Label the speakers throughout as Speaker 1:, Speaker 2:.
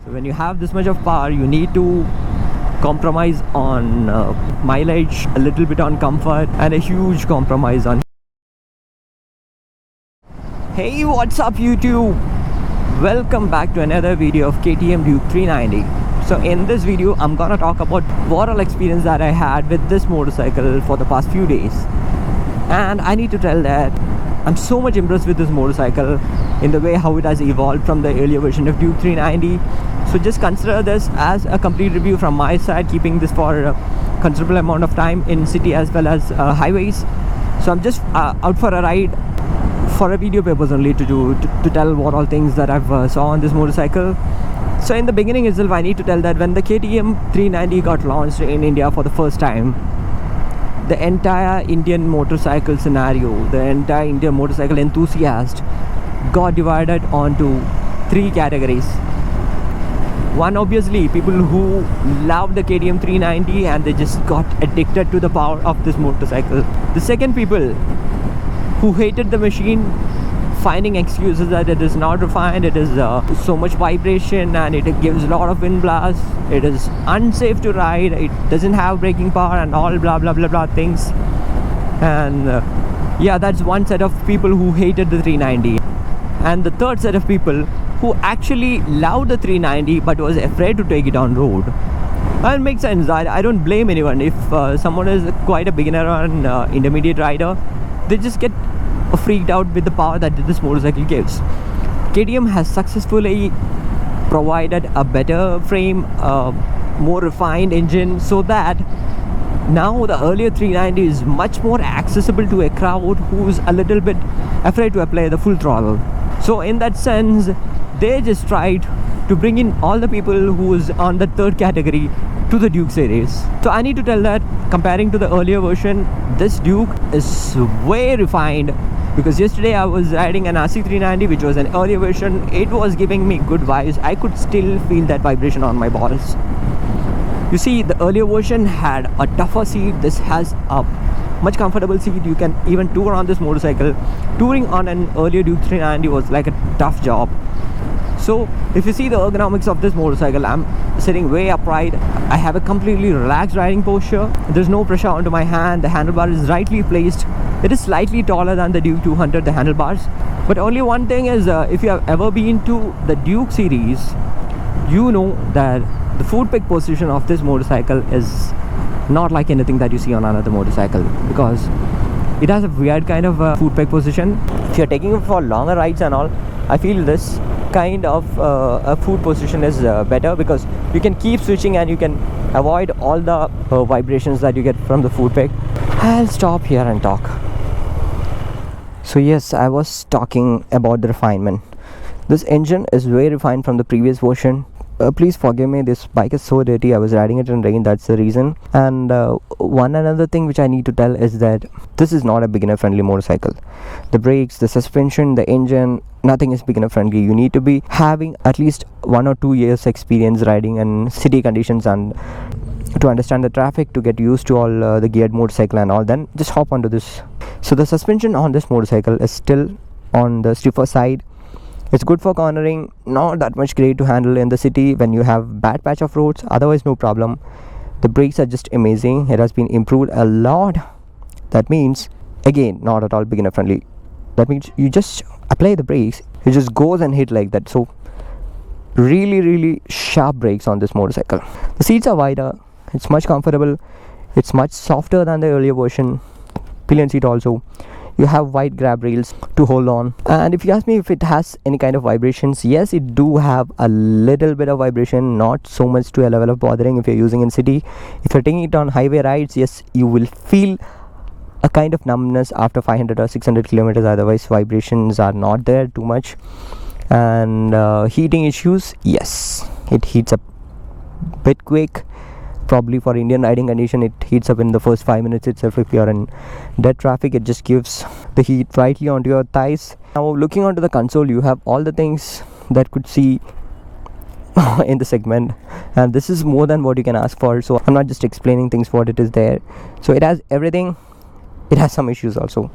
Speaker 1: So when you have this much of power, you need to compromise on mileage, a little bit on comfort, and a huge compromise on. Hey, what's up YouTube? Welcome back to another video of KTM Duke 390. So in this video, I'm gonna talk about overall experience that I had with this motorcycle for the past few days. And I need to tell that I'm so much impressed with this motorcycle in the way how it has evolved from the earlier version of Duke 390. So just consider this as a complete review from my side, keeping this for a considerable amount of time in city as well as highways. So I'm just out for a ride for a video purpose only to tell what all things that I've saw on this motorcycle. So in the beginning itself, I need to tell that when the KTM 390 got launched in India for the first time, the entire Indian motorcycle scenario, the entire Indian motorcycle enthusiast got divided onto three categories. One, obviously, people who love the KTM 390 and they just got addicted to the power of this motorcycle. The second, people who hated the machine, finding excuses that it is not refined, it is so much vibration and it gives a lot of wind blast, it is unsafe to ride, it doesn't have braking power and all blah blah blah blah things. And yeah, that's one set of people who hated the 390. And the third set of people who actually loved the 390 but was afraid to take it on road. And it makes sense. I don't blame anyone. If someone is quite a beginner or an intermediate rider, they just get freaked out with the power that this motorcycle gives. KTM has successfully provided a better frame, more refined engine, so that now the earlier 390 is much more accessible to a crowd who's a little bit afraid to apply the full throttle. So in that sense, they just tried to bring in all the people who's on the third category to the Duke series. So I need to tell that comparing to the earlier version, this Duke is way refined, because yesterday I was riding an RC390 which was an earlier version. It was giving me good vibes. I could still feel that vibration on my balls. You see, the earlier version had a tougher seat. This has a much comfortable seat. You can even tour on this motorcycle. Touring on an earlier Duke 390 was like a tough job. So if you see the ergonomics of this motorcycle, I'm sitting way upright. I have a completely relaxed riding posture. There's no pressure onto my hand. The handlebar is rightly placed. It is slightly taller than the Duke 200, the handlebars. But only one thing is, if you have ever been to the Duke series, you know that the foot peg position of this motorcycle is not like anything that you see on another motorcycle, because it has a weird kind of foot peg position. If you're taking it for longer rides and all, I feel this kind of a foot position is better, because you can keep switching and you can avoid all the vibrations that you get from the foot peg. I'll stop here and talk. So yes, I was talking about the refinement. This engine is very refined from the previous version. Please forgive me, this bike is so dirty. I was riding it in rain, that's the reason. And another thing which I need to tell is that this is not a beginner friendly motorcycle. The brakes, the suspension, the engine, nothing is beginner friendly. You need to be having at least 1 or 2 years experience riding in city conditions and to understand the traffic, to get used to all the geared motorcycle and all, then just hop onto this. So the suspension on this motorcycle is still on the stiffer side. It's good for cornering, not that much great to handle in the city when you have bad patch of roads, otherwise no problem. The brakes are just amazing. It has been improved a lot. That means, again, not at all beginner friendly. That means you just apply the brakes, it just goes and hit like that. So really sharp brakes on this motorcycle. The seats are wider, it's much comfortable, it's much softer than the earlier version. Pillion seat also. You have wide grab rails to hold on. And if you ask me if it has any kind of vibrations, yes, it do have a little bit of vibration, not so much to a level of bothering if you're using in city. If you're taking it on highway rides, yes, you will feel a kind of numbness after 500 or 600 kilometers. Otherwise vibrations are not there too much. And heating issues, yes, it heats up a bit quick. Probably for Indian riding condition, it heats up in the first 5 minutes itself. If you're in dead traffic, it just gives the heat rightly onto your thighs. Now looking onto the console, you have all the things that could see in the segment, and this is more than what you can ask for. So I'm not just explaining things what it is there. So it has everything it has some issues also.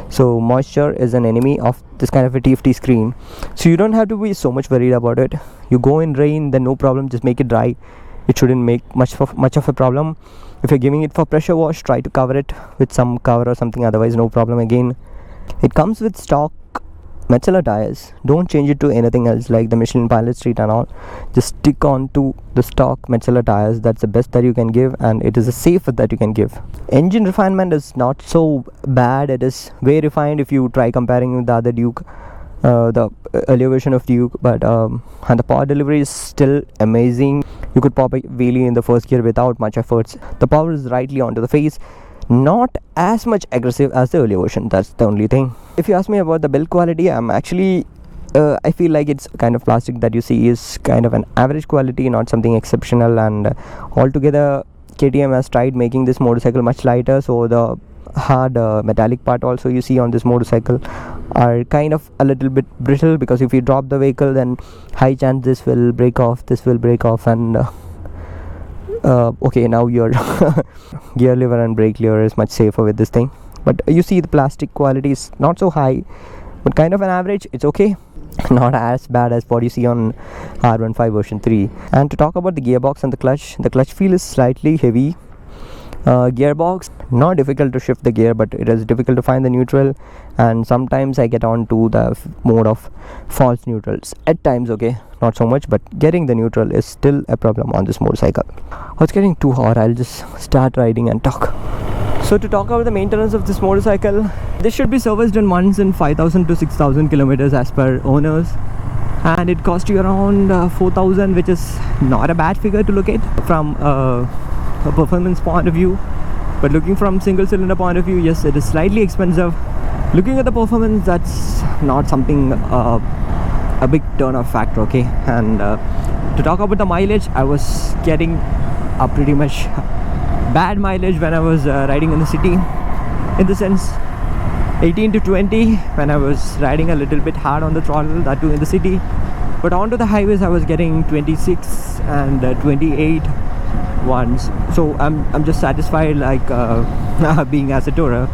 Speaker 1: So moisture is an enemy of this kind of a TFT screen, so you don't have to be so much worried about it. You go in rain, then no problem, just make it dry. It shouldn't make much of a problem. If you're giving it for pressure wash, try to cover it with some cover or something, otherwise no problem again. It comes with stock Metzeler tires. Don't change it to anything else like the Michelin Pilot Street and all. Just stick on to the stock Metzeler tires. That's the best that you can give, and it is the safest that you can give. Engine refinement is not so bad. It is very refined if you try comparing with the other Duke, the earlier version of Duke, but and the power delivery is still amazing. You could pop a wheelie in the first gear without much efforts. The power is rightly onto the face. Not as much aggressive as the earlier version, that's the only thing. If you ask me about the build quality, I'm actually I feel like it's kind of plastic that you see is kind of an average quality, not something exceptional, and altogether KTM has tried making this motorcycle much lighter, so the hard metallic part also you see on this motorcycle are kind of a little bit brittle, because if you drop the vehicle, then high chance this will break off, and okay, now your gear lever and brake lever is much safer with this thing. But you see the plastic quality is not so high, but kind of an average. It's okay, not as bad as what you see on R15 version 3. And to talk about the gearbox and the clutch feel is slightly heavy. Gearbox, not difficult to shift the gear, but it is difficult to find the neutral, and sometimes I get on to the mode of false neutrals at times. Okay, not so much, but getting the neutral is still a problem on this motorcycle. Oh, it's getting too hot. I'll just start riding and talk. So to talk about the maintenance of this motorcycle, this should be serviced in once in 5,000 to 6,000 kilometers as per owners, and it cost you around 4,000, which is not a bad figure to look at from a performance point of view. But looking from single cylinder point of view, yes, it is slightly expensive. Looking at the performance, that's not something a big turn off factor. Okay, and to talk about the mileage, I was getting a pretty much bad mileage when I was riding in the city, in the sense 18 to 20 when I was riding a little bit hard on the throttle, that too in the city. But onto the highways I was getting 26 and 28 once, so I'm just satisfied like being as a tourer.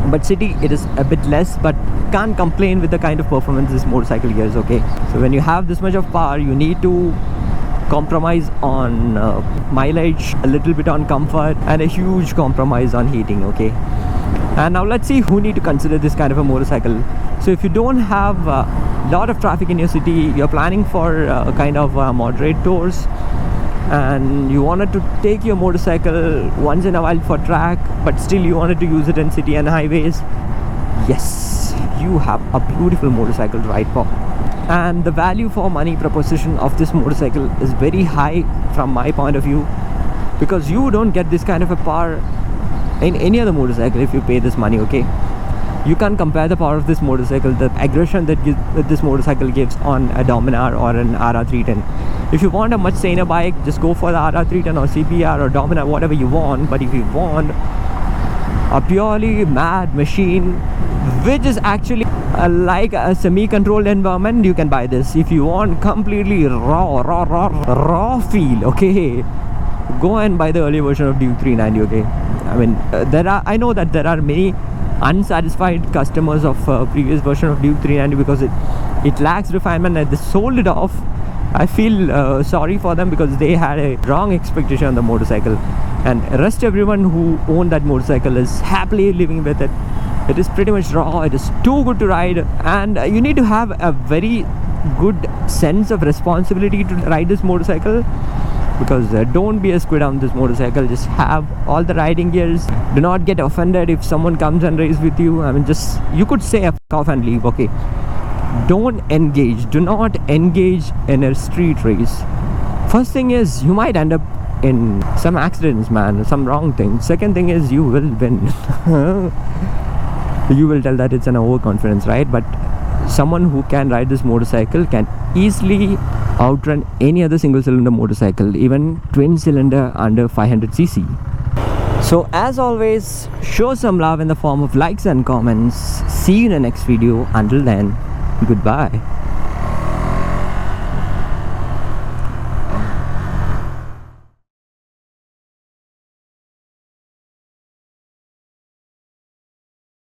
Speaker 1: But city it is a bit less, but can't complain with the kind of performance this motorcycle gives. Okay, so when you have this much of power, you need to compromise on mileage, a little bit on comfort, and a huge compromise on heating. Okay, and now let's see who need to consider this kind of a motorcycle. So if you don't have a lot of traffic in your city, you're planning for kind of moderate tours, and you wanted to take your motorcycle once in a while for track, but still you wanted to use it in city and highways, yes, you have a beautiful motorcycle to ride for. And the value for money proposition of this motorcycle is very high from my point of view, because you don't get this kind of a power in any other motorcycle if you pay this money. Okay, you can't compare the power of this motorcycle, the aggression that this motorcycle gives on a Dominar or an RR310. If you want a much saner bike, just go for the RR310 or CBR or Dominar, whatever you want. But if you want a purely mad machine, which is actually like a semi-controlled environment, you can buy this. If you want completely raw feel, okay, go and buy the early version of Duke 390. Okay, I mean I know that there are many unsatisfied customers of previous version of Duke 390 because it lacks refinement, and they sold it off. I feel sorry for them, because they had a wrong expectation on the motorcycle, and rest everyone who owned that motorcycle is happily living with it. It is pretty much raw, it is too good to ride, and you need to have a very good sense of responsibility to ride this motorcycle, because don't be a squid on this motorcycle. Just have all the riding gears. Do not get offended if someone comes and races with you. I mean, just, you could say F off and leave. Okay, don't engage, do not engage in a street race. First thing is, you might end up in some accidents, man, some wrong thing. Second thing is, you will win. You will tell that it's an overconfidence, right? But someone who can ride this motorcycle can easily outrun any other single cylinder motorcycle, even twin cylinder under 500cc. So as always, show some love in the form of likes and comments. See you in the next video. Until then, goodbye.